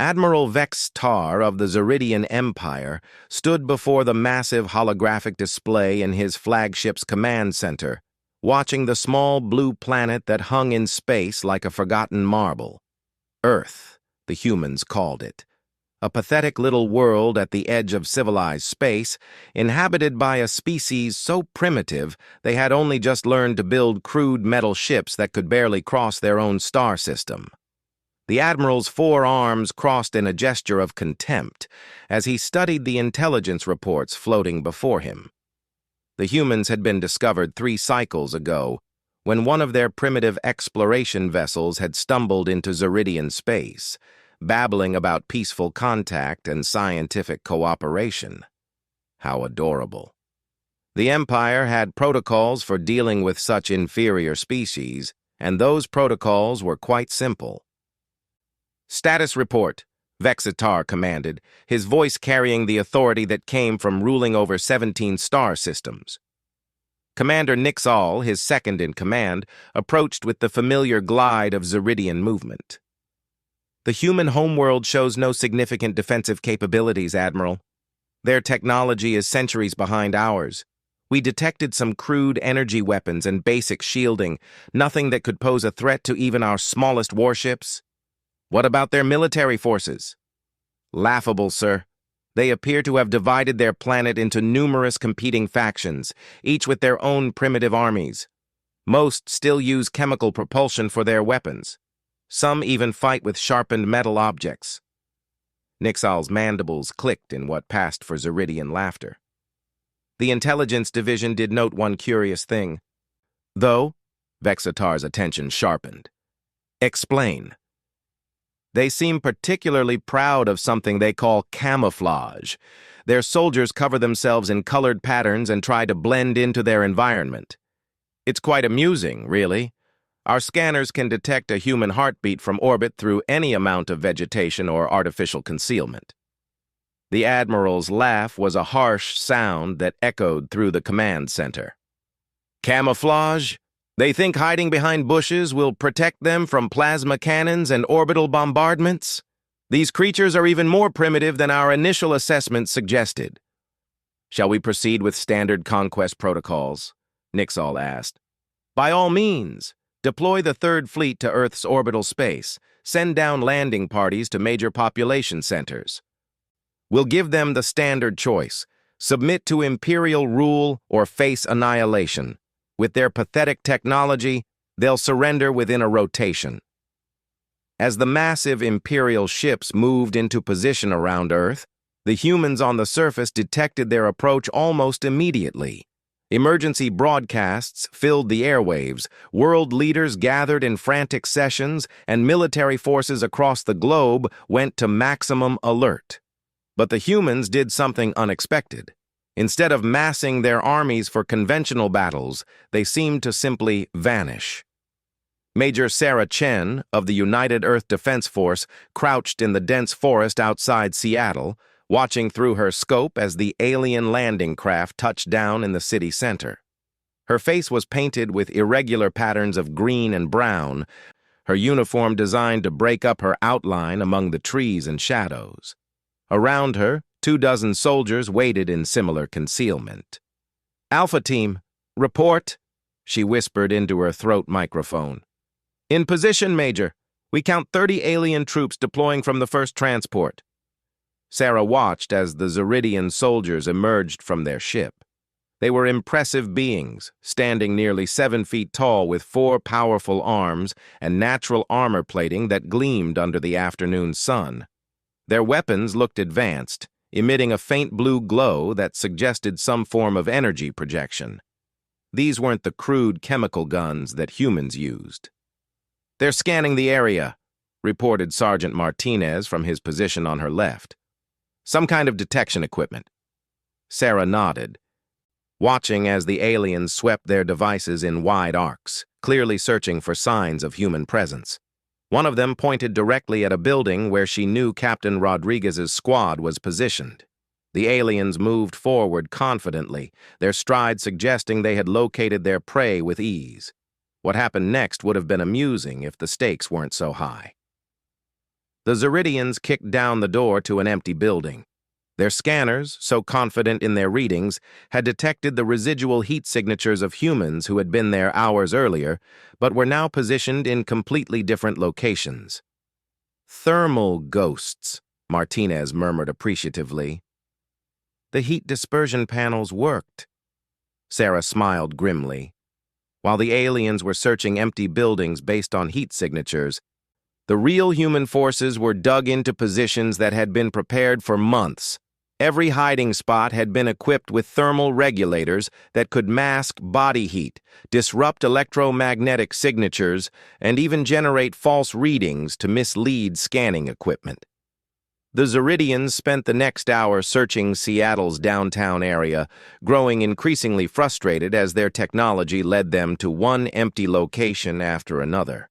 Admiral Vex Tar of the Zeridian Empire stood before the massive holographic display in his flagship's command center, watching the small blue planet that hung in space like a forgotten marble. Earth, the humans called it. A pathetic little world at the edge of civilized space, inhabited by a species so primitive they had only just learned to build crude metal ships that could barely cross their own star system. The Admiral's 4 arms crossed in a gesture of contempt as he studied the intelligence reports floating before him. The humans had been discovered 3 cycles ago, when one of their primitive exploration vessels had stumbled into Zeridian space, babbling about peaceful contact and scientific cooperation. How adorable. The Empire had protocols for dealing with such inferior species, and those protocols were quite simple. "Status report," Vexitar commanded, his voice carrying the authority that came from ruling over 17 star systems. Commander Nixal, his second in command, approached with the familiar glide of Zeridian movement. "The human homeworld shows no significant defensive capabilities, Admiral. Their technology is centuries behind ours. We detected some crude energy weapons and basic shielding, nothing that could pose a threat to even our smallest warships." "What about their military forces?" "Laughable, sir. They appear to have divided their planet into numerous competing factions, each with their own primitive armies. Most still use chemical propulsion for their weapons. Some even fight with sharpened metal objects." Nixal's mandibles clicked in what passed for Zeridian laughter. The intelligence division did note one curious thing. Though, Vexitar's attention sharpened. "Explain." "They seem particularly proud of something they call camouflage. Their soldiers cover themselves in colored patterns and try to blend into their environment. It's quite amusing, really. Our scanners can detect a human heartbeat from orbit through any amount of vegetation or artificial concealment." The Admiral's laugh was a harsh sound that echoed through the command center. "Camouflage? They think hiding behind bushes will protect them from plasma cannons and orbital bombardments? These creatures are even more primitive than our initial assessment suggested." "Shall we proceed with standard conquest protocols?" Nixal asked. "By all means. Deploy the 3rd Fleet to Earth's orbital space. Send down landing parties to major population centers. We'll give them the standard choice: submit to Imperial rule or face annihilation. With their pathetic technology, they'll surrender within a rotation." As the massive Imperial ships moved into position around Earth, the humans on the surface detected their approach almost immediately. Emergency broadcasts filled the airwaves, world leaders gathered in frantic sessions, and military forces across the globe went to maximum alert. But the humans did something unexpected. Instead of massing their armies for conventional battles, they seemed to simply vanish. Major Sarah Chen of the United Earth Defense Force crouched in the dense forest outside Seattle, watching through her scope as the alien landing craft touched down in the city center. Her face was painted with irregular patterns of green and brown, her uniform designed to break up her outline among the trees and shadows. Around her, 24 soldiers waited in similar concealment. "Alpha Team, report," she whispered into her throat microphone. "In position, Major. We count 30 alien troops deploying from the first transport." Sarah watched as the Zeridian soldiers emerged from their ship. They were impressive beings, standing nearly 7 feet tall with 4 powerful arms and natural armor plating that gleamed under the afternoon sun. Their weapons looked advanced, emitting a faint blue glow that suggested some form of energy projection. These weren't the crude chemical guns that humans used. "They're scanning the area," reported Sergeant Martinez from his position on her left. "Some kind of detection equipment." Sarah nodded, watching as the aliens swept their devices in wide arcs, clearly searching for signs of human presence. One of them pointed directly at a building where she knew Captain Rodriguez's squad was positioned. The aliens moved forward confidently, their stride suggesting they had located their prey with ease. What happened next would have been amusing if the stakes weren't so high. The Zeridians kicked down the door to an empty building. Their scanners, so confident in their readings, had detected the residual heat signatures of humans who had been there hours earlier, but were now positioned in completely different locations. "Thermal ghosts," Martinez murmured appreciatively. "The heat dispersion panels worked." Sarah smiled grimly. While the aliens were searching empty buildings based on heat signatures, the real human forces were dug into positions that had been prepared for months. Every hiding spot had been equipped with thermal regulators that could mask body heat, disrupt electromagnetic signatures, and even generate false readings to mislead scanning equipment. The Zeridians spent the next hour searching Seattle's downtown area, growing increasingly frustrated as their technology led them to one empty location after another.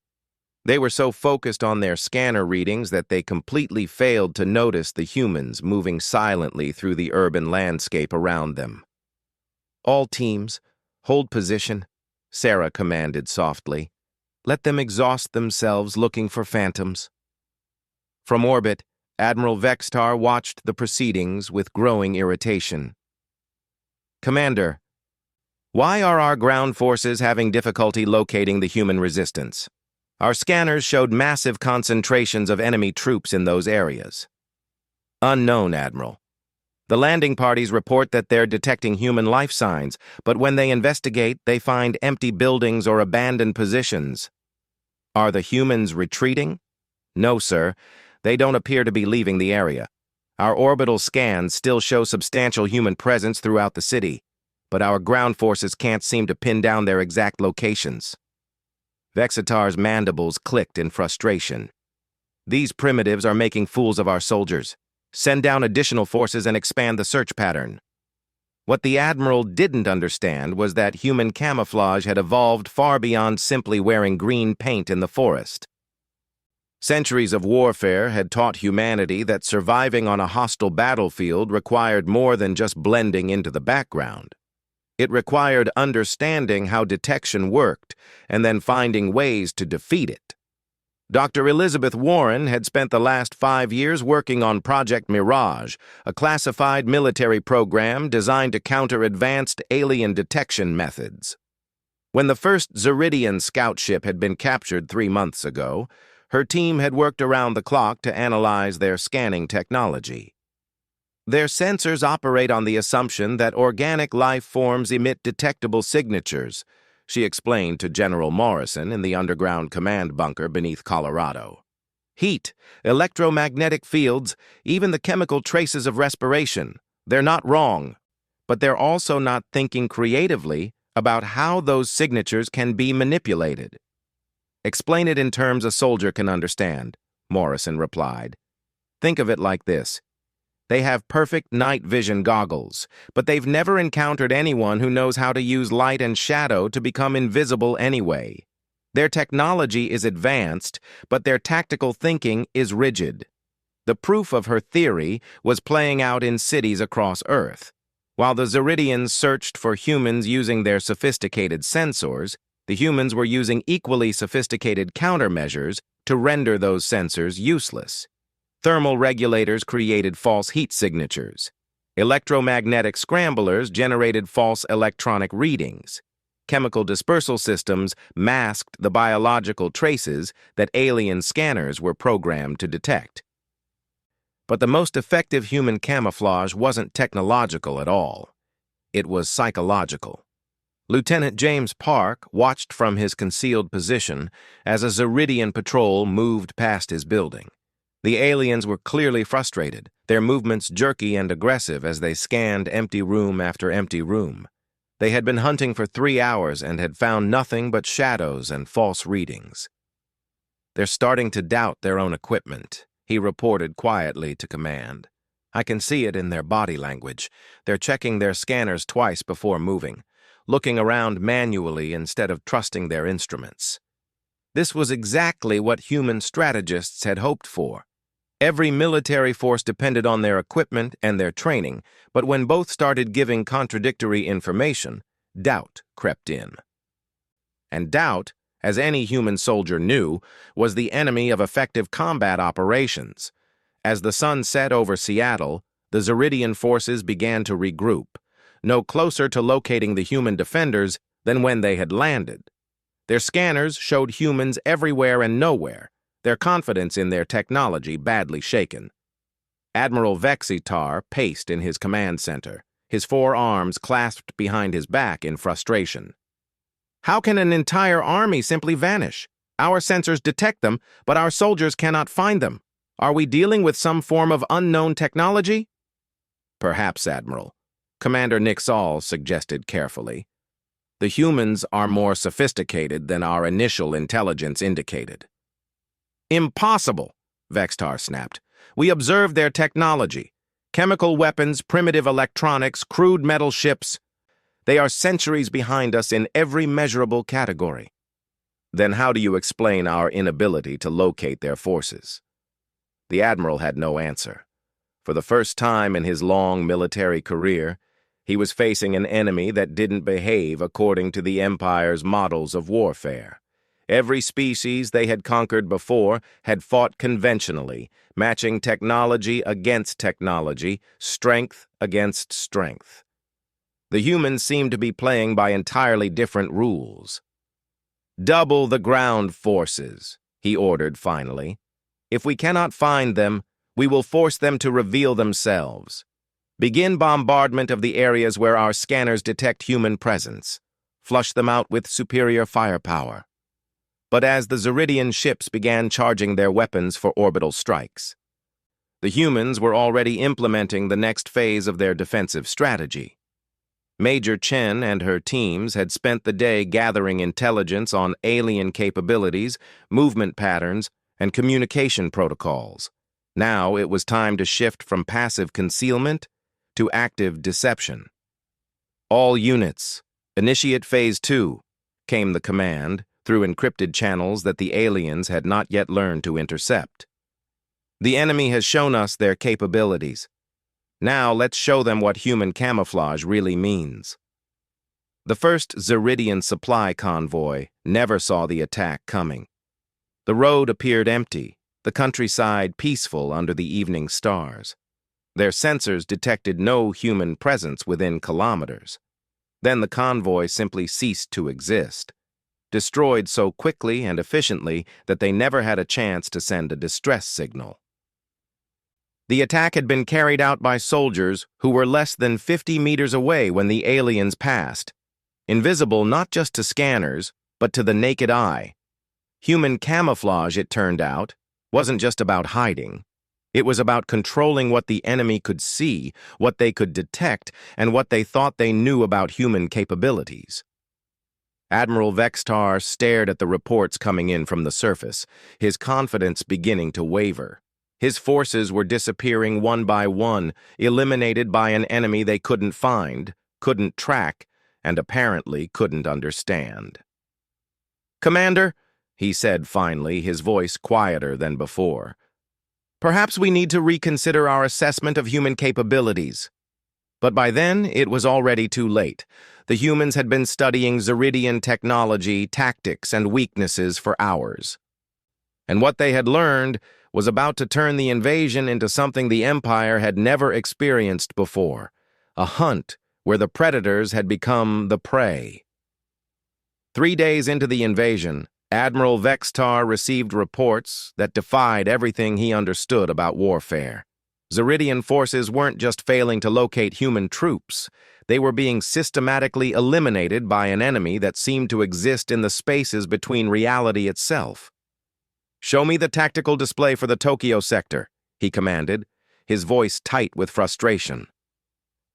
They were so focused on their scanner readings that they completely failed to notice the humans moving silently through the urban landscape around them. "All teams, hold position," Sarah commanded softly. "Let them exhaust themselves looking for phantoms." From orbit, Admiral Vextar watched the proceedings with growing irritation. "Commander, why are our ground forces having difficulty locating the human resistance? Our scanners showed massive concentrations of enemy troops in those areas." "Unknown, Admiral. The landing parties report that they're detecting human life signs, but when they investigate, they find empty buildings or abandoned positions." "Are the humans retreating?" "No, sir. They don't appear to be leaving the area. Our orbital scans still show substantial human presence throughout the city, but our ground forces can't seem to pin down their exact locations." Vexitar's mandibles clicked in frustration. "These primitives are making fools of our soldiers. Send down additional forces and expand the search pattern." What the Admiral didn't understand was that human camouflage had evolved far beyond simply wearing green paint in the forest. Centuries of warfare had taught humanity that surviving on a hostile battlefield required more than just blending into the background. It required understanding how detection worked and then finding ways to defeat it. Dr. Elizabeth Warren had spent the last 5 years working on Project Mirage, a classified military program designed to counter advanced alien detection methods. When the first Zeridian scout ship had been captured 3 months ago, her team had worked around the clock to analyze their scanning technology. Their sensors operate on the assumption that organic life forms emit detectable signatures, she explained to General Morrison in the underground command bunker beneath Colorado. "Heat, electromagnetic fields, even the chemical traces of respiration. They're not wrong, but they're also not thinking creatively about how those signatures can be manipulated." "Explain it in terms a soldier can understand," Morrison replied. "Think of it like this. They have perfect night vision goggles, but they've never encountered anyone who knows how to use light and shadow to become invisible anyway. Their technology is advanced, but their tactical thinking is rigid. The proof of her theory was playing out in cities across Earth. While the Zeridians searched for humans using their sophisticated sensors, the humans were using equally sophisticated countermeasures to render those sensors useless. Thermal regulators created false heat signatures. Electromagnetic scramblers generated false electronic readings. Chemical dispersal systems masked the biological traces that alien scanners were programmed to detect. But the most effective human camouflage wasn't technological at all. It was psychological. Lieutenant James Park watched from his concealed position as a Zeridian patrol moved past his building. The aliens were clearly frustrated, their movements jerky and aggressive as they scanned empty room after empty room. They had been hunting for 3 hours and had found nothing but shadows and false readings. "They're starting to doubt their own equipment," he reported quietly to command. "I can see it in their body language. They're checking their scanners twice before moving, looking around manually instead of trusting their instruments." This was exactly what human strategists had hoped for. Every military force depended on their equipment and their training, but when both started giving contradictory information, doubt crept in. And doubt as any human soldier knew, was the enemy of effective combat operations. As the sun set over Seattle, the Zeridian forces began to regroup, no closer to locating the human defenders than when they had landed. Their scanners showed humans everywhere and nowhere, their confidence in their technology badly shaken. Admiral Vexitar paced in his command center, his 4 arms clasped behind his back in frustration. How can an entire army simply vanish? Our sensors detect them, but our soldiers cannot find them. Are we dealing with some form of unknown technology? Perhaps, Admiral. Commander Nixall suggested carefully. The humans are more sophisticated than our initial intelligence indicated. Impossible, Vexitar snapped. We observed their technology. Chemical weapons, primitive electronics, crude metal ships. They are centuries behind us in every measurable category. Then how do you explain our inability to locate their forces? The Admiral had no answer. For the first time in his long military career, he was facing an enemy that didn't behave according to the Empire's models of warfare. Every species they had conquered before had fought conventionally, matching technology against technology, strength against strength. The humans seemed to be playing by entirely different rules. "Double the ground forces," he ordered finally. "If we cannot find them, we will force them to reveal themselves. Begin bombardment of the areas where our scanners detect human presence. Flush them out with superior firepower." But as the Zeridian ships began charging their weapons for orbital strikes, the humans were already implementing the next phase of their defensive strategy. Major Chen and her teams had spent the day gathering intelligence on alien capabilities, movement patterns, and communication protocols. Now it was time to shift from passive concealment to active deception. "All units, initiate Phase 2, came the command, through encrypted channels that the aliens had not yet learned to intercept. "The enemy has shown us their capabilities. Now let's show them what human camouflage really means." The first Zeridian supply convoy never saw the attack coming. The road appeared empty, the countryside peaceful under the evening stars. Their sensors detected no human presence within kilometers. Then the convoy simply ceased to exist, destroyed so quickly and efficiently that they never had a chance to send a distress signal. The attack had been carried out by soldiers who were less than 50 meters away when the aliens passed, invisible not just to scanners, but to the naked eye. Human camouflage, it turned out, wasn't just about hiding. It was about controlling what the enemy could see, what they could detect, and what they thought they knew about human capabilities. Admiral Vexitar stared at the reports coming in from the surface, his confidence beginning to waver. His forces were disappearing one by one, eliminated by an enemy they couldn't find, couldn't track, and apparently couldn't understand. "Commander," he said finally, his voice quieter than before, "perhaps we need to reconsider our assessment of human capabilities." But by then, it was already too late. The humans had been studying Zeridian technology, tactics, and weaknesses for hours. And what they had learned was about to turn the invasion into something the Empire had never experienced before, a hunt where the predators had become the prey. 3 days into the invasion, Admiral Vexitar received reports that defied everything he understood about warfare. Zeridian forces weren't just failing to locate human troops, they were being systematically eliminated by an enemy that seemed to exist in the spaces between reality itself. "Show me the tactical display for the Tokyo sector," he commanded, his voice tight with frustration.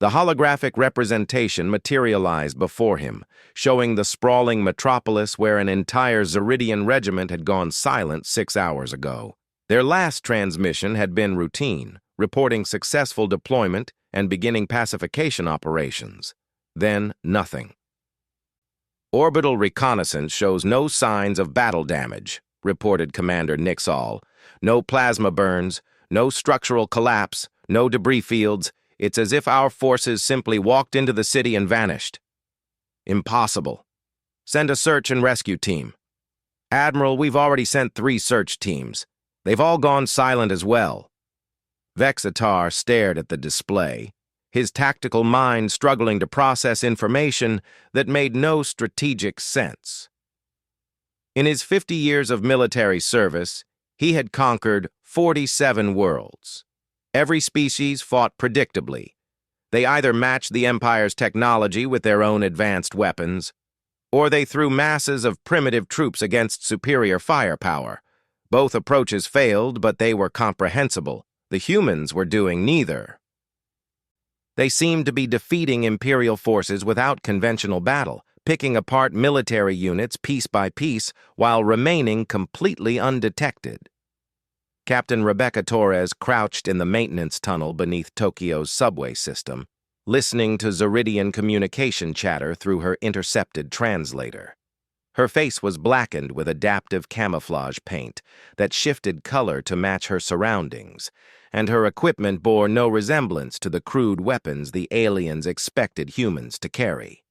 The holographic representation materialized before him, showing the sprawling metropolis where an entire Zeridian regiment had gone silent 6 hours ago. Their last transmission had been routine, reporting successful deployment and beginning pacification operations. Then nothing. "Orbital reconnaissance shows no signs of battle damage," reported Commander Nixall. "No plasma burns, no structural collapse, no debris fields. It's as if our forces simply walked into the city and vanished." "Impossible. Send a search and rescue team." Admiral, we've already sent 3 search teams. They've all gone silent as well. Vexatar stared at the display, his tactical mind struggling to process information that made no strategic sense. In his 50 years of military service, he had conquered 47 worlds. Every species fought predictably. They either matched the Empire's technology with their own advanced weapons, or they threw masses of primitive troops against superior firepower. Both approaches failed, but they were comprehensible. The humans were doing neither. They seemed to be defeating Imperial forces without conventional battle, picking apart military units piece by piece while remaining completely undetected. Captain Rebecca Torres crouched in the maintenance tunnel beneath Tokyo's subway system, listening to Zeridian communication chatter through her intercepted translator. Her face was blackened with adaptive camouflage paint that shifted color to match her surroundings, and her equipment bore no resemblance to the crude weapons the aliens expected humans to carry.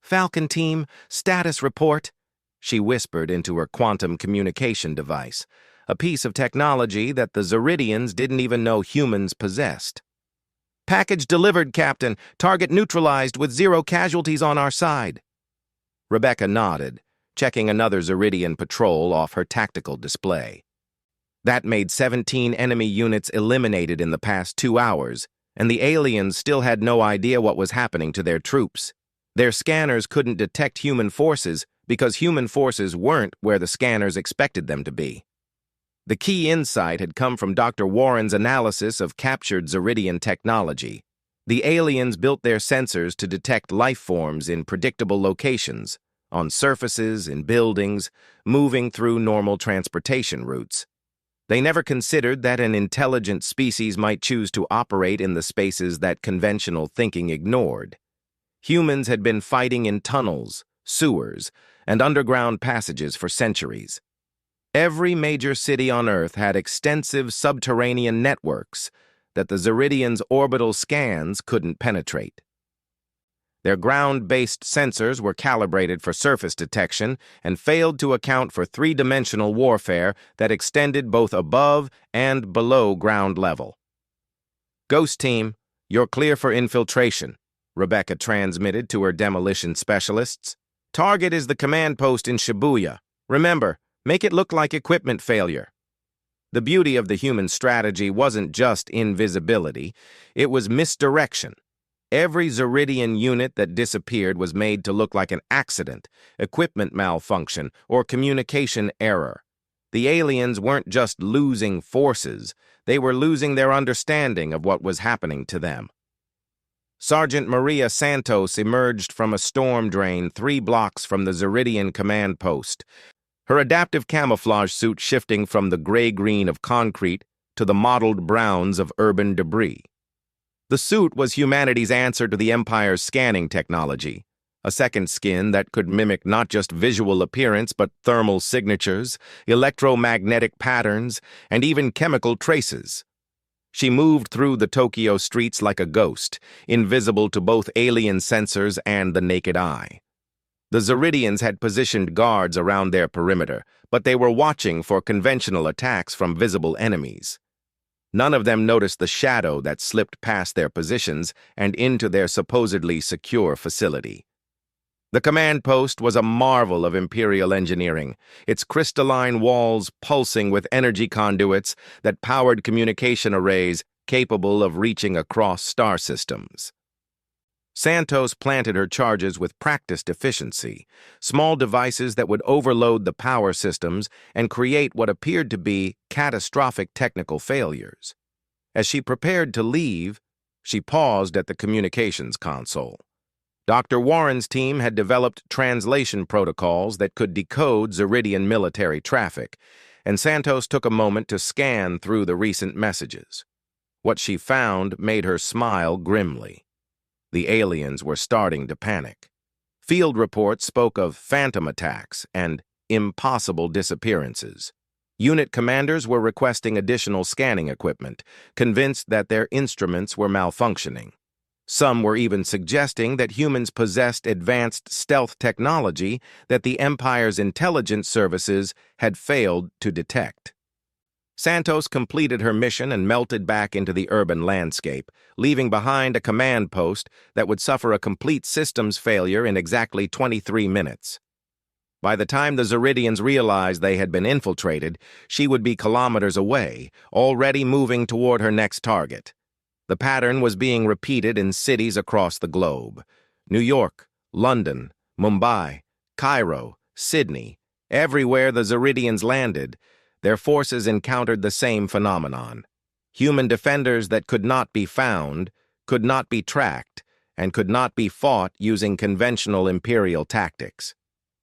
"Falcon Team, status report," she whispered into her quantum communication device, a piece of technology that the Zeridians didn't even know humans possessed. "Package delivered, Captain. Target neutralized with 0 casualties on our side." Rebecca nodded, checking another Zeridian patrol off her tactical display. That made 17 enemy units eliminated in the past 2 hours, and the aliens still had no idea what was happening to their troops. Their scanners couldn't detect human forces because human forces weren't where the scanners expected them to be. The key insight had come from Dr. Warren's analysis of captured Zeridian technology. The aliens built their sensors to detect life forms in predictable locations, on surfaces, in buildings, moving through normal transportation routes. They never considered that an intelligent species might choose to operate in the spaces that conventional thinking ignored. Humans had been fighting in tunnels, sewers, and underground passages for centuries. Every major city on Earth had extensive subterranean networks that the Zeridians' orbital scans couldn't penetrate. Their ground-based sensors were calibrated for surface detection and failed to account for 3-dimensional warfare that extended both above and below ground level. "Ghost Team, you're clear for infiltration," Rebecca transmitted to her demolition specialists. "Target is the command post in Shibuya. Remember, make it look like equipment failure." The beauty of the human strategy wasn't just invisibility, it was misdirection. Every Zeridian unit that disappeared was made to look like an accident, equipment malfunction, or communication error. The aliens weren't just losing forces, they were losing their understanding of what was happening to them. Sergeant Maria Santos emerged from a storm drain 3 blocks from the Zeridian command post, her adaptive camouflage suit shifting from the gray-green of concrete to the mottled browns of urban debris. The suit was humanity's answer to the Empire's scanning technology, a second skin that could mimic not just visual appearance but thermal signatures, electromagnetic patterns, and even chemical traces. She moved through the Tokyo streets like a ghost, invisible to both alien sensors and the naked eye. The Zeridians had positioned guards around their perimeter, but they were watching for conventional attacks from visible enemies. None of them noticed the shadow that slipped past their positions and into their supposedly secure facility. The command post was a marvel of Imperial engineering, its crystalline walls pulsing with energy conduits that powered communication arrays capable of reaching across star systems. Santos planted her charges with practiced efficiency, small devices that would overload the power systems and create what appeared to be catastrophic technical failures. As she prepared to leave, she paused at the communications console. Dr. Warren's team had developed translation protocols that could decode Zeridian military traffic, and Santos took a moment to scan through the recent messages. What she found made her smile grimly. The aliens were starting to panic. Field reports spoke of phantom attacks and impossible disappearances. Unit commanders were requesting additional scanning equipment, convinced that their instruments were malfunctioning. Some were even suggesting that humans possessed advanced stealth technology that the Empire's intelligence services had failed to detect. Santos completed her mission and melted back into the urban landscape, leaving behind a command post that would suffer a complete systems failure in exactly 23 minutes. By the time the Zeridians realized they had been infiltrated, she would be kilometers away, already moving toward her next target. The pattern was being repeated in cities across the globe. New York, London, Mumbai, Cairo, Sydney. Everywhere the Zeridians landed, their forces encountered the same phenomenon. Human defenders that could not be found, could not be tracked, and could not be fought using conventional Imperial tactics.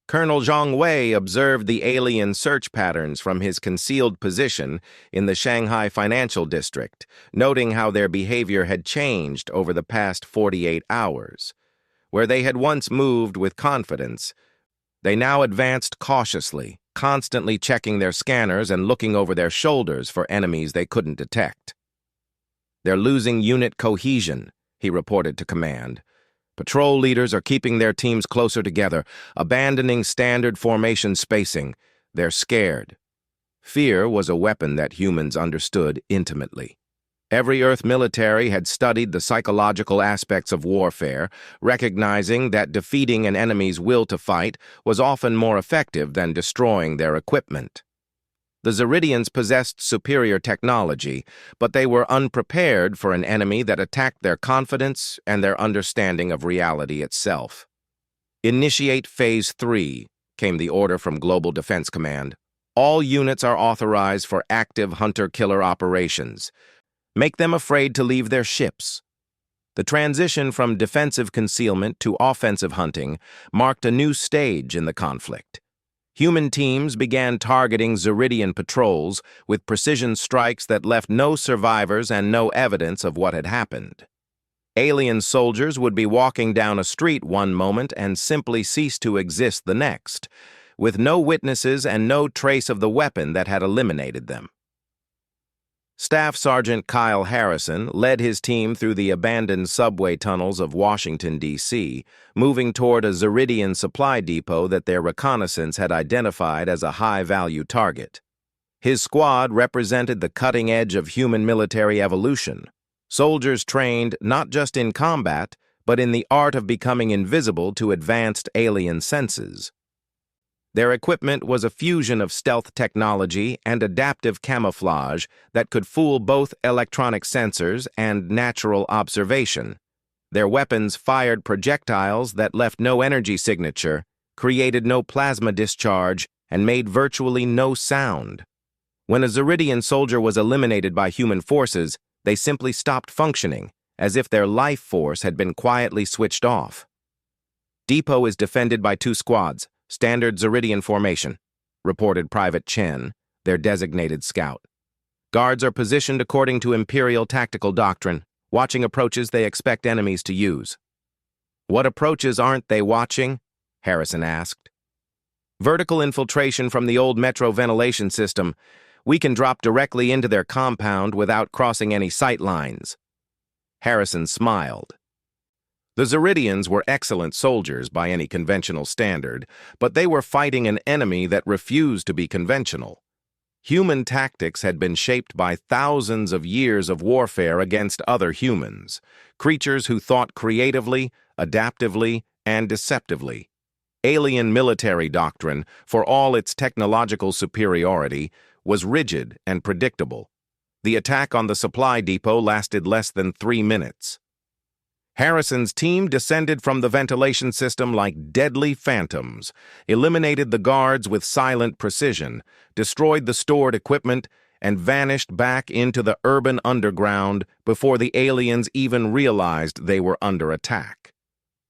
Colonel Zhang Wei observed the alien search patterns from his concealed position in the Shanghai financial district, noting how their behavior had changed over the past 48 hours. Where they had once moved with confidence, they now advanced cautiously, constantly checking their scanners and looking over their shoulders for enemies they couldn't detect. "They're losing unit cohesion," he reported to command. "Patrol leaders are keeping their teams closer together, abandoning standard formation spacing. They're scared." Fear was a weapon that humans understood intimately. Every Earth military had studied the psychological aspects of warfare, recognizing that defeating an enemy's will to fight was often more effective than destroying their equipment. The Zeridians possessed superior technology, but they were unprepared for an enemy that attacked their confidence and their understanding of reality itself. "Initiate Phase 3, came the order from Global Defense Command. "All units are authorized for active hunter-killer operations. Make them afraid to leave their ships." The transition from defensive concealment to offensive hunting marked a new stage in the conflict. Human teams began targeting Zeridian patrols with precision strikes that left no survivors and no evidence of what had happened. Alien soldiers would be walking down a street one moment and simply cease to exist the next, with no witnesses and no trace of the weapon that had eliminated them. Staff Sergeant Kyle Harrison led his team through the abandoned subway tunnels of Washington, D.C., moving toward a Zeridian supply depot that their reconnaissance had identified as a high-value target. His squad represented the cutting edge of human military evolution. Soldiers trained not just in combat, but in the art of becoming invisible to advanced alien senses. Their equipment was a fusion of stealth technology and adaptive camouflage that could fool both electronic sensors and natural observation. Their weapons fired projectiles that left no energy signature, created no plasma discharge, and made virtually no sound. When a Zeridian soldier was eliminated by human forces, they simply stopped functioning, as if their life force had been quietly switched off. "Depot is defended by 2 squads. Standard Zeridian formation," reported Private Chen, their designated scout. "Guards are positioned according to Imperial tactical doctrine, watching approaches they expect enemies to use." "What approaches aren't they watching?" Harrison asked. "Vertical infiltration from the old metro ventilation system. We can drop directly into their compound without crossing any sight lines." Harrison smiled. The Zeridians were excellent soldiers by any conventional standard, but they were fighting an enemy that refused to be conventional. Human tactics had been shaped by thousands of years of warfare against other humans, creatures who thought creatively, adaptively, and deceptively. Alien military doctrine, for all its technological superiority, was rigid and predictable. The attack on the supply depot lasted less than 3 minutes. Harrison's team descended from the ventilation system like deadly phantoms, eliminated the guards with silent precision, destroyed the stored equipment, and vanished back into the urban underground before the aliens even realized they were under attack.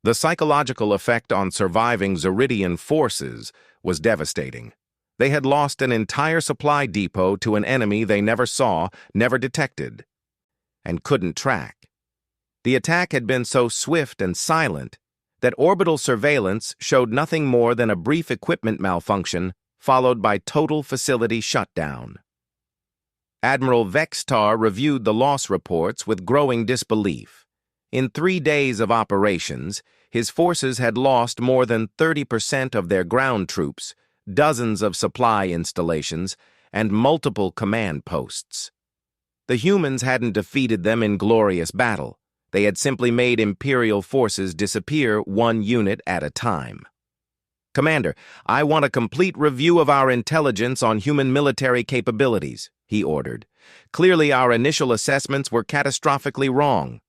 The psychological effect on surviving Zeridian forces was devastating. They had lost an entire supply depot to an enemy they never saw, never detected, and couldn't track. The attack had been so swift and silent that orbital surveillance showed nothing more than a brief equipment malfunction followed by total facility shutdown. Admiral Vextar reviewed the loss reports with growing disbelief. In 3 days of operations, his forces had lost more than 30% of their ground troops, dozens of supply installations, and multiple command posts. The humans hadn't defeated them in glorious battle. They had simply made Imperial forces disappear one unit at a time. "Commander, I want a complete review of our intelligence on human military capabilities," he ordered. "Clearly, our initial assessments were catastrophically wrong."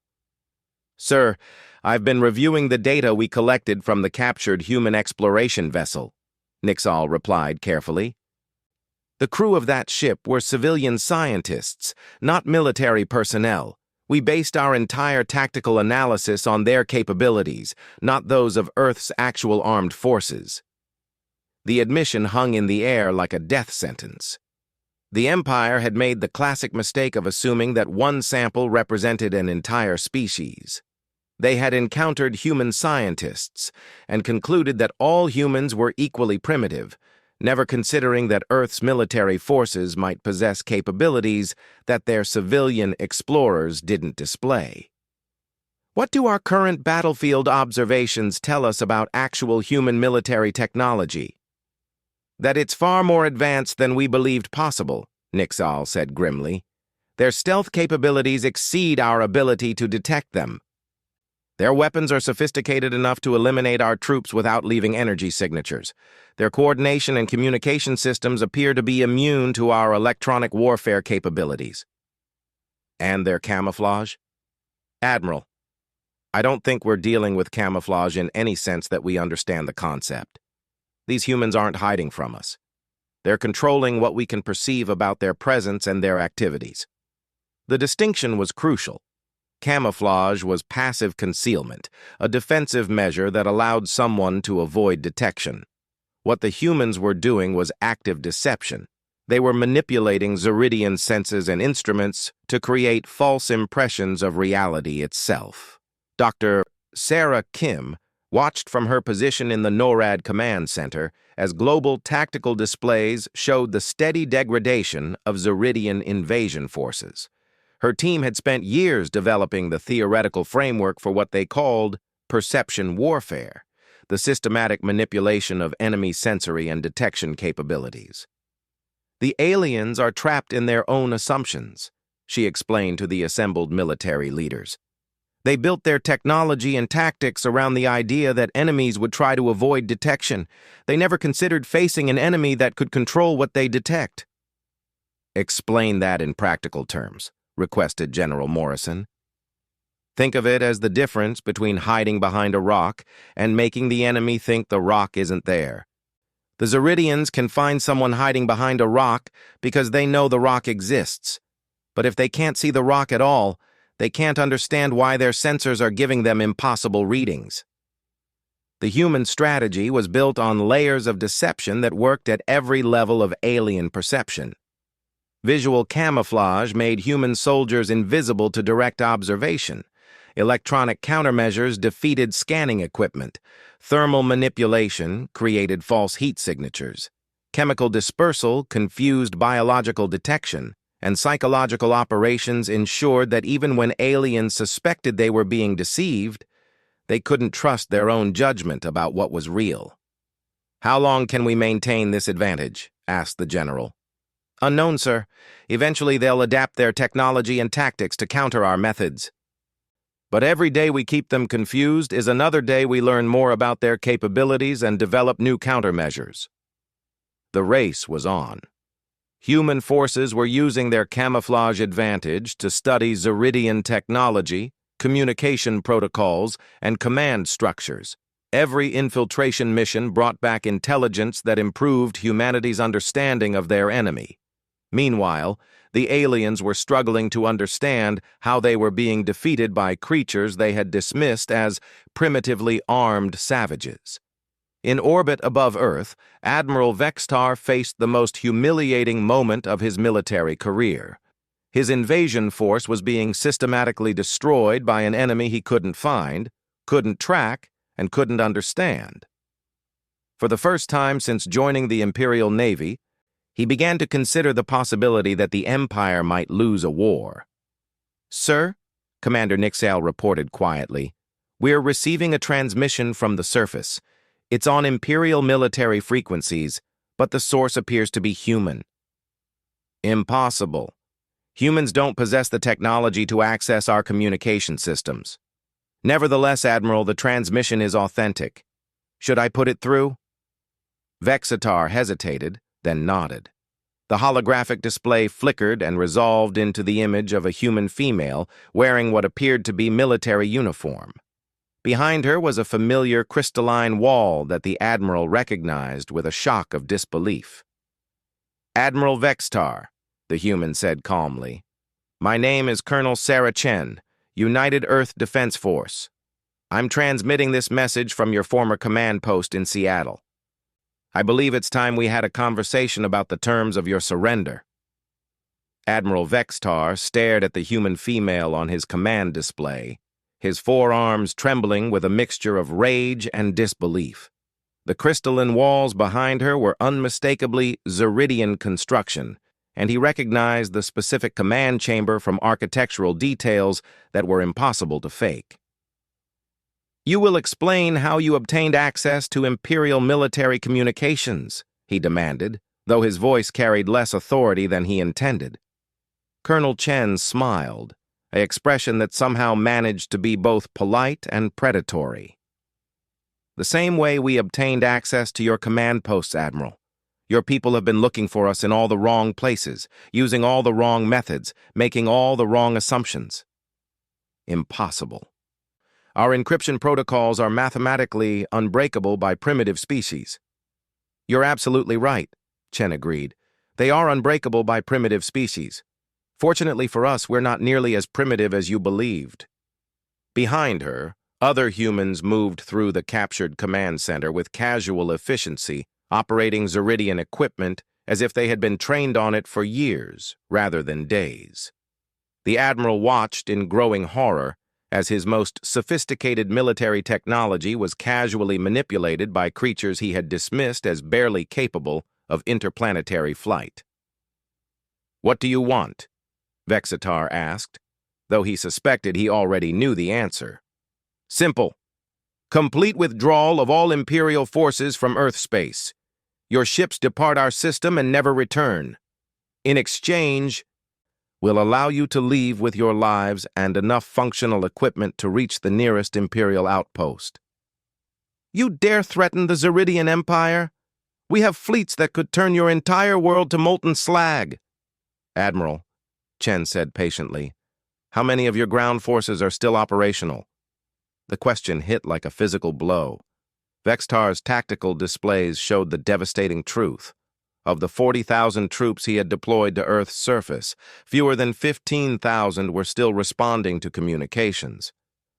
"Sir, I've been reviewing the data we collected from the captured human exploration vessel," Nixal replied carefully. "The crew of that ship were civilian scientists, not military personnel. We based our entire tactical analysis on their capabilities, not those of Earth's actual armed forces." The admission hung in the air like a death sentence. The Empire had made the classic mistake of assuming that one sample represented an entire species. They had encountered human scientists and concluded that all humans were equally primitive, never considering that Earth's military forces might possess capabilities that their civilian explorers didn't display. "What do our current battlefield observations tell us about actual human military technology?" "That it's far more advanced than we believed possible," Nixal said grimly. "Their stealth capabilities exceed our ability to detect them. Their weapons are sophisticated enough to eliminate our troops without leaving energy signatures. Their coordination and communication systems appear to be immune to our electronic warfare capabilities." "And their camouflage?" "Admiral, I don't think we're dealing with camouflage in any sense that we understand the concept. These humans aren't hiding from us. They're controlling what we can perceive about their presence and their activities." The distinction was crucial. Camouflage was passive concealment, a defensive measure that allowed someone to avoid detection. What the humans were doing was active deception. They were manipulating Zeridian senses and instruments to create false impressions of reality itself. Dr. Sarah Kim watched from her position in the NORAD command center as global tactical displays showed the steady degradation of Zeridian invasion forces. Her team had spent years developing the theoretical framework for what they called perception warfare, the systematic manipulation of enemy sensory and detection capabilities. "The aliens are trapped in their own assumptions," she explained to the assembled military leaders. "They built their technology and tactics around the idea that enemies would try to avoid detection. They never considered facing an enemy that could control what they detect." "Explain that in practical terms," requested General Morrison. "Think of it as the difference between hiding behind a rock and making the enemy think the rock isn't there. The Zeridians can find someone hiding behind a rock because they know the rock exists. But if they can't see the rock at all, they can't understand why their sensors are giving them impossible readings." The human strategy was built on layers of deception that worked at every level of alien perception. Visual camouflage made human soldiers invisible to direct observation. Electronic countermeasures defeated scanning equipment. Thermal manipulation created false heat signatures. Chemical dispersal confused biological detection. And psychological operations ensured that even when aliens suspected they were being deceived, they couldn't trust their own judgment about what was real. "How long can we maintain this advantage?" asked the general. "Unknown, sir. Eventually they'll adapt their technology and tactics to counter our methods. But every day we keep them confused is another day we learn more about their capabilities and develop new countermeasures." The race was on. Human forces were using their camouflage advantage to study Zeridian technology, communication protocols, and command structures. Every infiltration mission brought back intelligence that improved humanity's understanding of their enemy. Meanwhile, the aliens were struggling to understand how they were being defeated by creatures they had dismissed as primitively armed savages. In orbit above Earth, Admiral Vextar faced the most humiliating moment of his military career. His invasion force was being systematically destroyed by an enemy he couldn't find, couldn't track, and couldn't understand. For the first time since joining the Imperial Navy, he began to consider the possibility that the Empire might lose a war. "Sir, Commander Nixale reported quietly. "We're receiving a transmission from the surface. It's on Imperial military frequencies, but the source appears to be human." "Impossible. Humans don't possess the technology to access our communication systems." "Nevertheless, Admiral, the transmission is authentic. Should I put it through?" Vexitar hesitated, then nodded. The holographic display flickered and resolved into the image of a human female wearing what appeared to be military uniform. Behind her was a familiar crystalline wall that the Admiral recognized with a shock of disbelief. "Admiral Vextar," the human said calmly. "My name is Colonel Sarah Chen, United Earth Defense Force. I'm transmitting this message from your former command post in Seattle. I believe it's time we had a conversation about the terms of your surrender." Admiral Vextar stared at the human female on his command display, his forearms trembling with a mixture of rage and disbelief. The crystalline walls behind her were unmistakably Zeridian construction, and he recognized the specific command chamber from architectural details that were impossible to fake. "You will explain how you obtained access to Imperial military communications," he demanded, though his voice carried less authority than he intended. Colonel Chen smiled, an expression that somehow managed to be both polite and predatory. "The same way we obtained access to your command posts, Admiral. Your people have been looking for us in all the wrong places, using all the wrong methods, making all the wrong assumptions." "Impossible. Our encryption protocols are mathematically unbreakable by primitive species." "You're absolutely right," Chen agreed. "They are unbreakable by primitive species. Fortunately for us, we're not nearly as primitive as you believed." Behind her, other humans moved through the captured command center with casual efficiency, operating Zeridian equipment as if they had been trained on it for years rather than days. The Admiral watched in growing horror as his most sophisticated military technology was casually manipulated by creatures he had dismissed as barely capable of interplanetary flight. "What do you want?" Vexitar asked, though he suspected he already knew the answer. "Simple. Complete withdrawal of all Imperial forces from Earth space. Your ships depart our system and never return. In exchange, we'll allow you to leave with your lives and enough functional equipment to reach the nearest Imperial outpost." "You dare threaten the Zeridian Empire? We have fleets that could turn your entire world to molten slag." "Admiral," Chen said patiently, "how many of your ground forces are still operational?" The question hit like a physical blow. Vextar's tactical displays showed the devastating truth. Of the 40,000 troops he had deployed to Earth's surface, fewer than 15,000 were still responding to communications.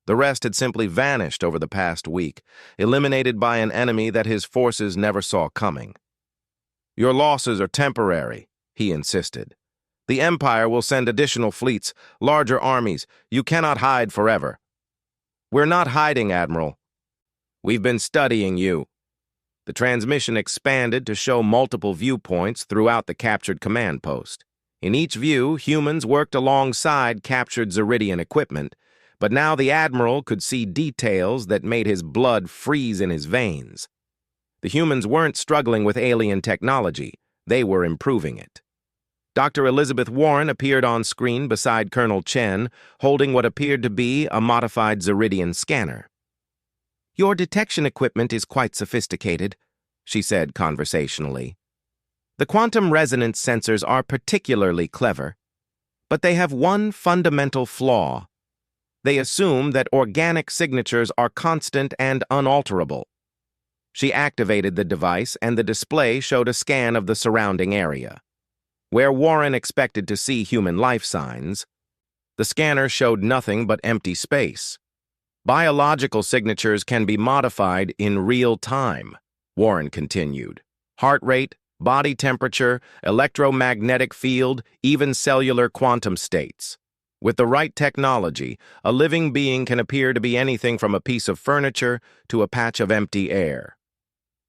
The rest had simply vanished over the past week, eliminated by an enemy that his forces never saw coming. "Your losses are temporary," he insisted. "The Empire will send additional fleets, larger armies. You cannot hide forever." "We're not hiding, Admiral. We've been studying you." The transmission expanded to show multiple viewpoints throughout the captured command post. In each view, humans worked alongside captured Zeridian equipment, but now the Admiral could see details that made his blood freeze in his veins. The humans weren't struggling with alien technology. They were improving it. Dr. Elizabeth Warren appeared on screen beside Colonel Chen, holding what appeared to be a modified Zeridian scanner. "Your detection equipment is quite sophisticated," she said conversationally. "The quantum resonance sensors are particularly clever, but they have one fundamental flaw. They assume that organic signatures are constant and unalterable." She activated the device, and the display showed a scan of the surrounding area. Where Warren expected to see human life signs, the scanner showed nothing but empty space. "Biological signatures can be modified in real time," Warren continued. "Heart rate, body temperature, electromagnetic field, even cellular quantum states. With the right technology, a living being can appear to be anything from a piece of furniture to a patch of empty air."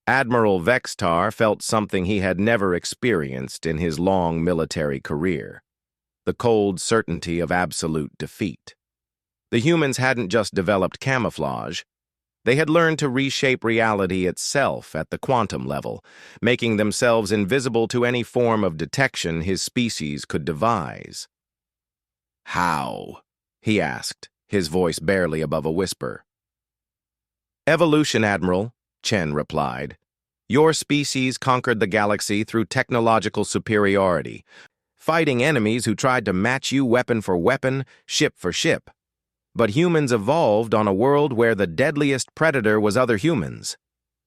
Admiral Vextar felt something he had never experienced in his long military career: the cold certainty of absolute defeat. The humans hadn't just developed camouflage. They had learned to reshape reality itself at the quantum level, making themselves invisible to any form of detection his species could devise. "How?" he asked, his voice barely above a whisper. "Evolution, Admiral," Chen replied. "Your species conquered the galaxy through technological superiority, fighting enemies who tried to match you weapon for weapon, ship for ship. But humans evolved on a world where the deadliest predator was other humans.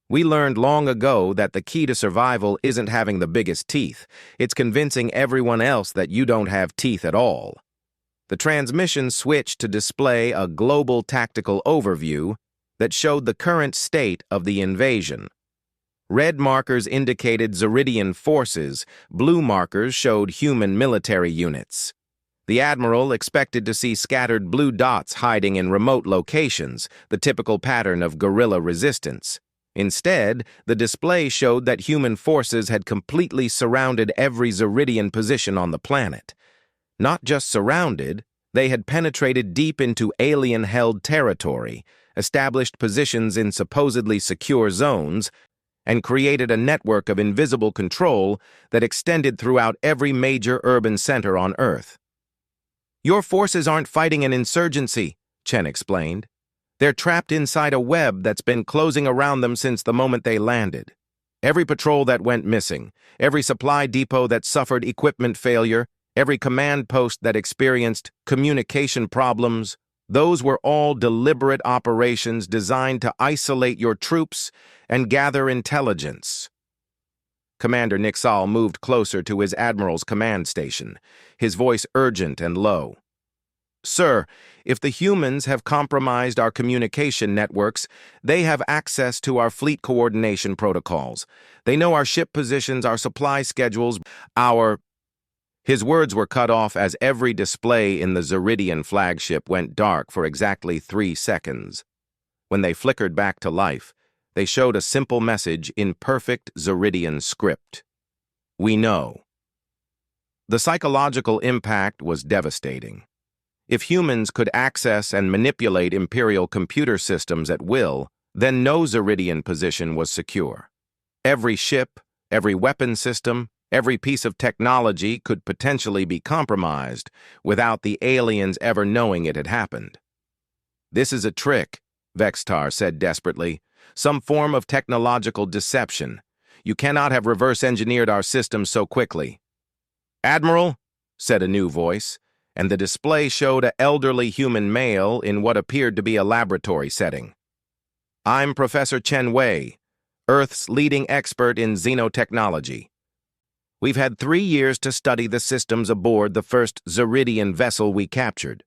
We learned long ago that the key to survival isn't having the biggest teeth, it's convincing everyone else that you don't have teeth at all." The transmission switched to display a global tactical overview that showed the current state of the invasion. Red markers indicated Zeridian forces, blue markers showed human military units. The Admiral expected to see scattered blue dots hiding in remote locations, the typical pattern of guerrilla resistance. Instead, the display showed that human forces had completely surrounded every Zeridian position on the planet. Not just surrounded, they had penetrated deep into alien-held territory, established positions in supposedly secure zones, and created a network of invisible control that extended throughout every major urban center on Earth. "Your forces aren't fighting an insurgency," Chen explained. "They're trapped inside a web that's been closing around them since the moment they landed. Every patrol that went missing, every supply depot that suffered equipment failure, every command post that experienced communication problems, those were all deliberate operations designed to isolate your troops and gather intelligence." Commander Nixal moved closer to his admiral's command station, his voice urgent and low. "Sir, if the humans have compromised our communication networks, they have access to our fleet coordination protocols. They know our ship positions, our supply schedules, our—" His words were cut off as every display in the Zeridian flagship went dark for exactly 3 seconds. When they flickered back to life, they showed a simple message in perfect Zeridian script. "We know." The psychological impact was devastating. If humans could access and manipulate Imperial computer systems at will, then no Zeridian position was secure. Every ship, every weapon system, every piece of technology could potentially be compromised without the aliens ever knowing it had happened. "This is a trick," Vextar said desperately. "Some form of technological deception. You cannot have reverse-engineered our systems so quickly." "Admiral," said a new voice, and the display showed an elderly human male in what appeared to be a laboratory setting. "I'm Professor Chen Wei, Earth's leading expert in xenotechnology. We've had 3 years to study the systems aboard the first Zeridian vessel we captured."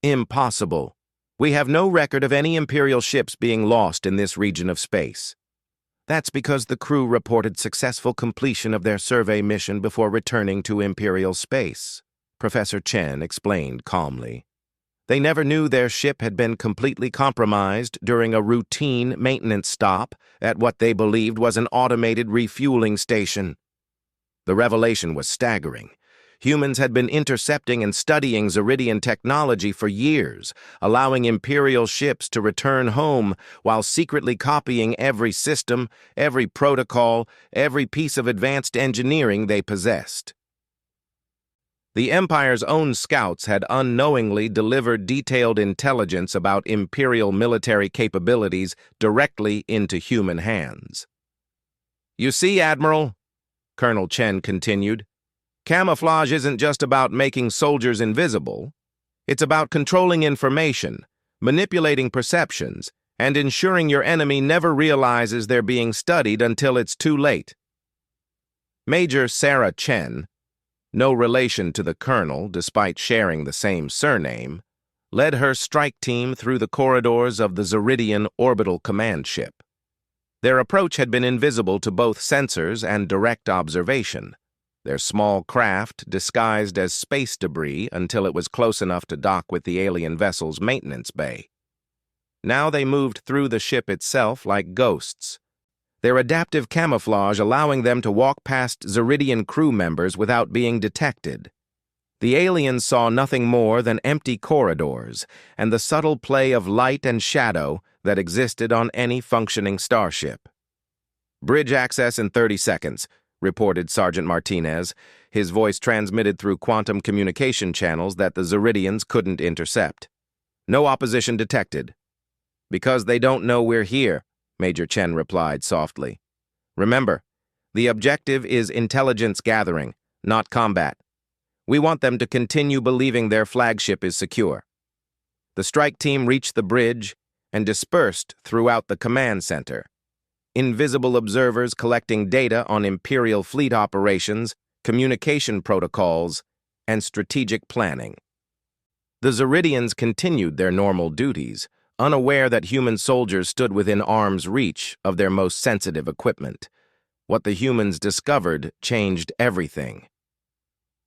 "Impossible. We have no record of any Imperial ships being lost in this region of space." "That's because the crew reported successful completion of their survey mission before returning to Imperial space," Professor Chen explained calmly. "They never knew their ship had been completely compromised during a routine maintenance stop at what they believed was an automated refueling station." The revelation was staggering. Humans had been intercepting and studying Zeridian technology for years, allowing Imperial ships to return home while secretly copying every system, every protocol, every piece of advanced engineering they possessed. The Empire's own scouts had unknowingly delivered detailed intelligence about Imperial military capabilities directly into human hands. "You see, Admiral," Colonel Chen continued, "camouflage isn't just about making soldiers invisible. It's about controlling information, manipulating perceptions, and ensuring your enemy never realizes they're being studied until it's too late." Major Sarah Chen, no relation to the colonel despite sharing the same surname, led her strike team through the corridors of the Zeridian orbital command ship. Their approach had been invisible to both sensors and direct observation, their small craft disguised as space debris until it was close enough to dock with the alien vessel's maintenance bay. Now they moved through the ship itself like ghosts, their adaptive camouflage allowing them to walk past Zeridian crew members without being detected. The aliens saw nothing more than empty corridors and the subtle play of light and shadow that existed on any functioning starship. "Bridge access in 30 seconds, reported Sergeant Martinez, his voice transmitted through quantum communication channels that the Zeridians couldn't intercept. "No opposition detected." "Because they don't know we're here," Major Chen replied softly. "Remember, the objective is intelligence gathering, not combat. We want them to continue believing their flagship is secure." The strike team reached the bridge and dispersed throughout the command center. Invisible observers collecting data on Imperial fleet operations, communication protocols, and strategic planning. The Zeridians continued their normal duties, unaware that human soldiers stood within arm's reach of their most sensitive equipment. What the humans discovered changed everything.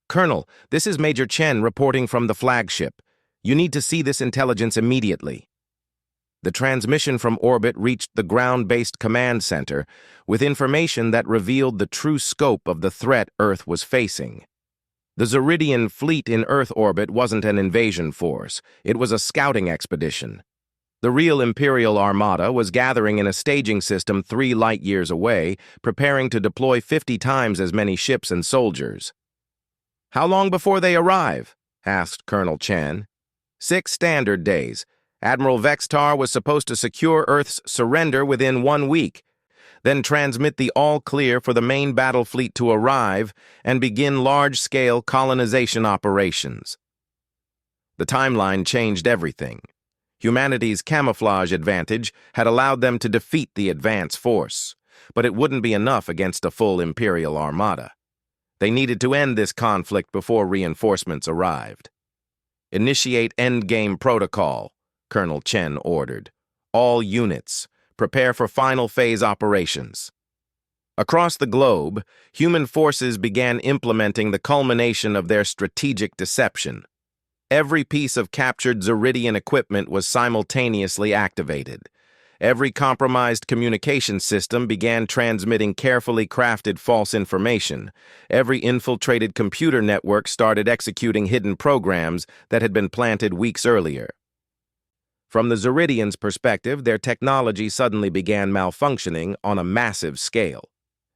"Colonel, this is Major Chen reporting from the flagship. You need to see this intelligence immediately." The transmission from orbit reached the ground-based command center with information that revealed the true scope of the threat Earth was facing. The Zeridian fleet in Earth orbit wasn't an invasion force, it was a scouting expedition. The real Imperial Armada was gathering in a staging system 3 light-years away, preparing to deploy 50 times as many ships and soldiers. "How long before they arrive?" asked Colonel Chen. 6 standard days. Admiral Vextar was supposed to secure Earth's surrender within 1 week, then transmit the all-clear for the main battle fleet to arrive and begin large-scale colonization operations. The timeline changed everything. Humanity's camouflage advantage had allowed them to defeat the advance force, but it wouldn't be enough against a full Imperial Armada. They needed to end this conflict before reinforcements arrived. "Initiate endgame protocol," Colonel Chen ordered. "All units, prepare for final phase operations." Across the globe, human forces began implementing the culmination of their strategic deception. Every piece of captured Zeridian equipment was simultaneously activated. Every compromised communication system began transmitting carefully crafted false information. Every infiltrated computer network started executing hidden programs that had been planted weeks earlier. From the Zeridians' perspective, their technology suddenly began malfunctioning on a massive scale.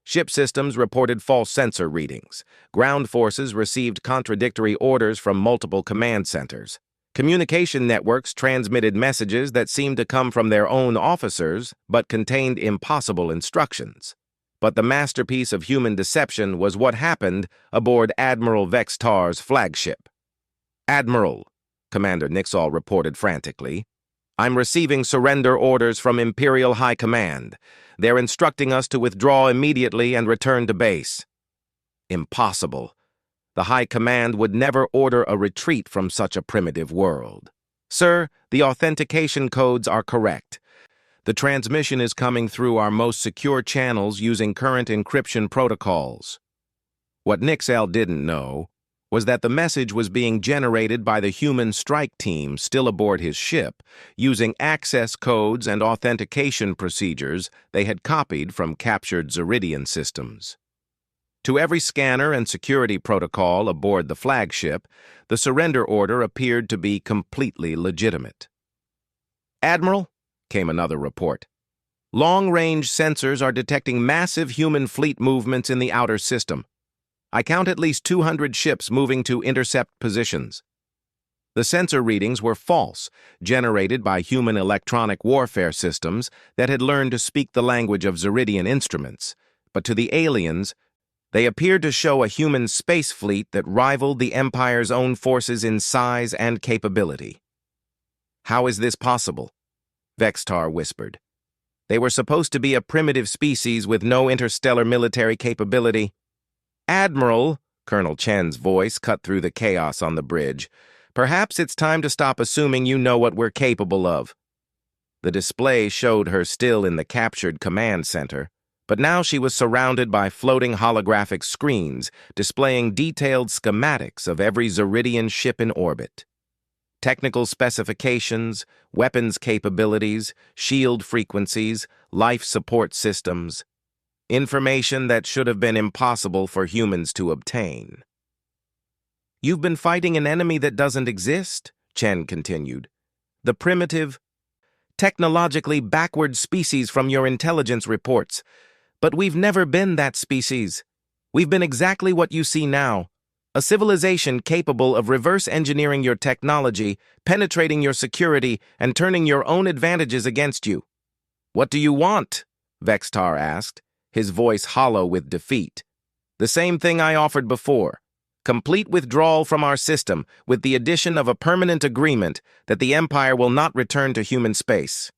Ship systems reported false sensor readings. Ground forces received contradictory orders from multiple command centers. Communication networks transmitted messages that seemed to come from their own officers but contained impossible instructions. But the masterpiece of human deception was what happened aboard Admiral Vextar's flagship. "Admiral," Commander Nixall reported frantically, "I'm receiving surrender orders from Imperial High Command. They're instructing us to withdraw immediately and return to base." Impossible. The High Command would never order a retreat from such a primitive world. "Sir, the authentication codes are correct. The transmission is coming through our most secure channels using current encryption protocols." What Nixall didn't know was that the message was being generated by the human strike team still aboard his ship, using access codes and authentication procedures they had copied from captured Zeridian systems. To every scanner and security protocol aboard the flagship, the surrender order appeared to be completely legitimate. "Admiral," came another report, "long-range sensors are detecting massive human fleet movements in the outer system. I count at least 200 ships moving to intercept positions." The sensor readings were false, generated by human electronic warfare systems that had learned to speak the language of Zeridian instruments, but to the aliens, they appeared to show a human space fleet that rivaled the Empire's own forces in size and capability. "How is this possible?" Vextar whispered. "They were supposed to be a primitive species with no interstellar military capability." "Admiral," Colonel Chen's voice cut through the chaos on the bridge, "perhaps it's time to stop assuming you know what we're capable of." The display showed her still in the captured command center, but now she was surrounded by floating holographic screens displaying detailed schematics of every Zeridian ship in orbit. Technical specifications, weapons capabilities, shield frequencies, life support systems. Information that should have been impossible for humans to obtain. You've been fighting an enemy that doesn't exist, Chen continued. The primitive, technologically backward species from your intelligence reports. But we've never been that species. We've been exactly what you see now. A civilization capable of reverse engineering your technology, penetrating your security, and turning your own advantages against you. What do you want? Vextar asked, his voice hollow with defeat. The same thing I offered before. Complete withdrawal from our system, with the addition of a permanent agreement that the Empire will not return to human space.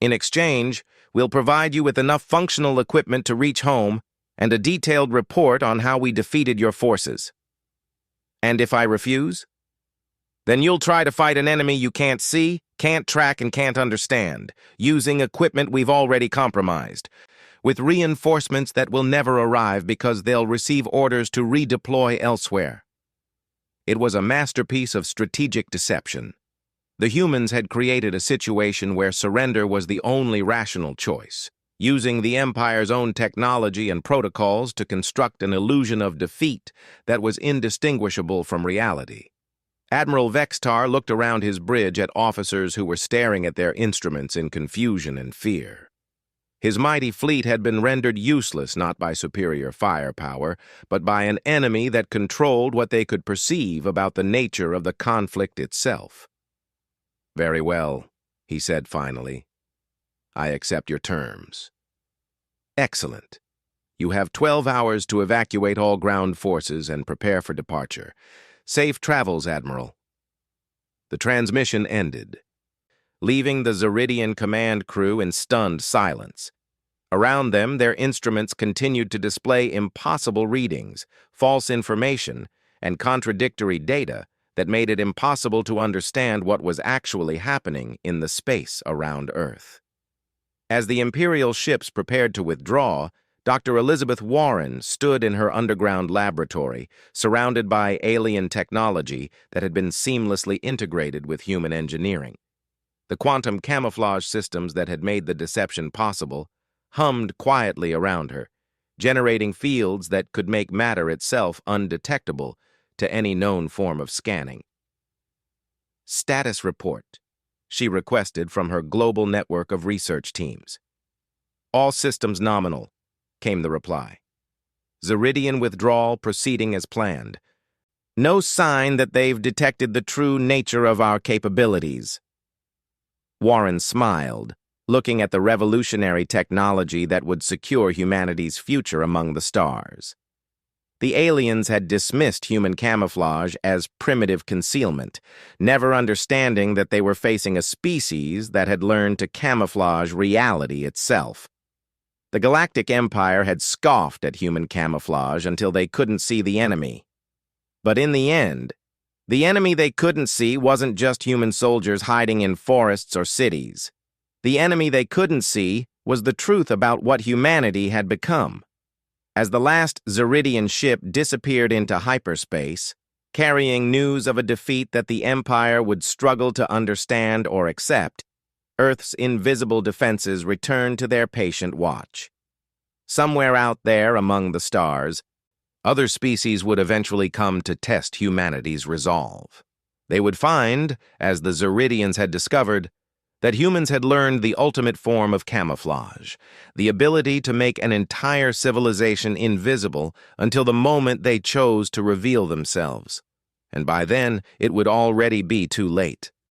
In exchange, we'll provide you with enough functional equipment to reach home and a detailed report on how we defeated your forces. And if I refuse? Then you'll try to fight an enemy you can't see, can't track, and can't understand, using equipment we've already compromised, with reinforcements that will never arrive because they'll receive orders to redeploy elsewhere. It was a masterpiece of strategic deception. The humans had created a situation where surrender was the only rational choice, using the Empire's own technology and protocols to construct an illusion of defeat that was indistinguishable from reality. Admiral Vextar looked around his bridge at officers who were staring at their instruments in confusion and fear. His mighty fleet had been rendered useless not by superior firepower, but by an enemy that controlled what they could perceive about the nature of the conflict itself. Very well, he said finally. I accept your terms. Excellent. You have 12 hours to evacuate all ground forces and prepare for departure. Safe travels, Admiral. The transmission ended, leaving the Zeridian command crew in stunned silence. Around them, their instruments continued to display impossible readings, false information, and contradictory data that made it impossible to understand what was actually happening in the space around Earth. As the Imperial ships prepared to withdraw, Dr. Elizabeth Warren stood in her underground laboratory, surrounded by alien technology that had been seamlessly integrated with human engineering. The quantum camouflage systems that had made the deception possible hummed quietly around her, generating fields that could make matter itself undetectable to any known form of scanning. Status report, she requested from her global network of research teams. All systems nominal, came the reply. Zeridian withdrawal proceeding as planned. No sign that they've detected the true nature of our capabilities. Warren smiled, looking at the revolutionary technology that would secure humanity's future among the stars. The aliens had dismissed human camouflage as primitive concealment, never understanding that they were facing a species that had learned to camouflage reality itself. The Galactic Empire had scoffed at human camouflage until they couldn't see the enemy. But in the end, the enemy they couldn't see wasn't just human soldiers hiding in forests or cities. The enemy they couldn't see was the truth about what humanity had become. As the last Zeridian ship disappeared into hyperspace, carrying news of a defeat that the Empire would struggle to understand or accept, Earth's invisible defenses returned to their patient watch. Somewhere out there among the stars, other species would eventually come to test humanity's resolve. They would find, as the Zeridians had discovered, that humans had learned the ultimate form of camouflage, the ability to make an entire civilization invisible until the moment they chose to reveal themselves. And by then, it would already be too late.